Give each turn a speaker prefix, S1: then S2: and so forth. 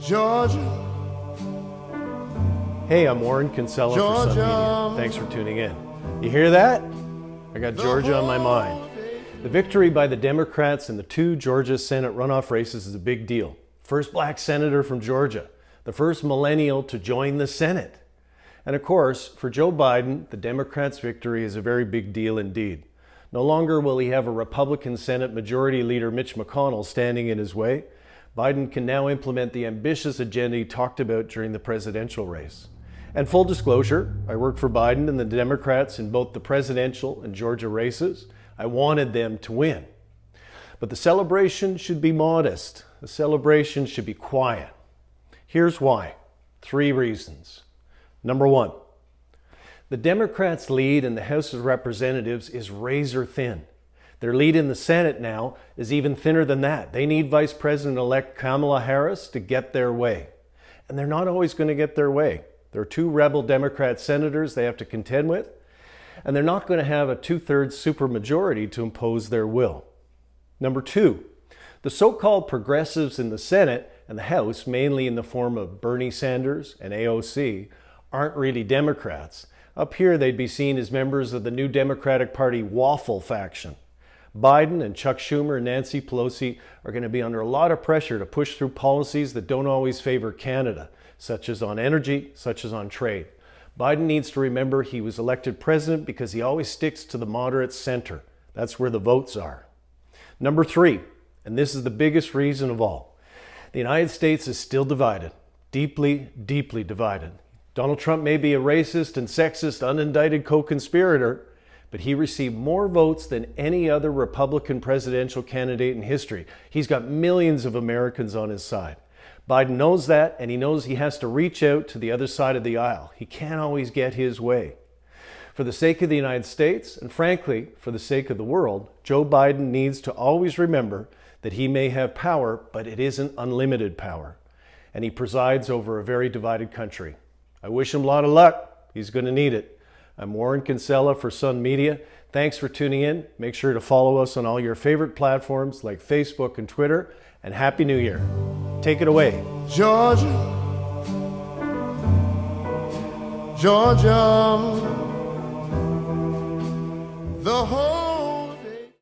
S1: Georgia.
S2: Hey, I'm Warren Kinsella for Sun Media. Thanks for tuning in. You hear that? I got Georgia on my mind. The victory by the Democrats in the 2 Georgia Senate runoff races is a big deal. First black senator from Georgia, the first millennial to join the Senate. And of course, for Joe Biden, the Democrats' victory is a very big deal indeed. No longer will he have a Republican Senate Majority Leader Mitch McConnell standing in his way. Biden can now implement the ambitious agenda he talked about during the presidential race. And full disclosure, I worked for Biden and the Democrats in both the presidential and Georgia races. I wanted them to win. But the celebration should be modest. The celebration should be quiet. Here's why. 3 reasons. Number 1, the Democrats' lead in the House of Representatives is razor thin. Their lead in the Senate now is even thinner than that. They need Vice President-elect Kamala Harris to get their way. And they're not always going to get their way. There are 2 rebel Democrat senators they have to contend with, and they're not going to have a 2/3 supermajority to impose their will. Number 2, the so-called progressives in the Senate and the House, mainly in the form of Bernie Sanders and AOC, aren't really Democrats. Up here, they'd be seen as members of the new Democratic Party waffle faction. Biden and Chuck Schumer and Nancy Pelosi are going to be under a lot of pressure to push through policies that don't always favor Canada, such as on energy, such as on trade. Biden needs to remember he was elected president because he always sticks to the moderate center. That's where the votes are. Number 3, and this is the biggest reason of all, the United States is still divided, deeply, deeply divided. Donald Trump may be a racist and sexist, unindicted co-conspirator, but he received more votes than any other Republican presidential candidate in history. He's got millions of Americans on his side. Biden knows that, and he knows he has to reach out to the other side of the aisle. He can't always get his way. For the sake of the United States, and frankly, for the sake of the world, Joe Biden needs to always remember that he may have power, but it isn't unlimited power. And he presides over a very divided country. I wish him a lot of luck. He's going to need it. I'm Warren Kinsella for Sun Media. Thanks for tuning in. Make sure to follow us on all your favorite platforms like Facebook and Twitter. And Happy New Year. Take it away.
S1: Georgia, Georgia, the whole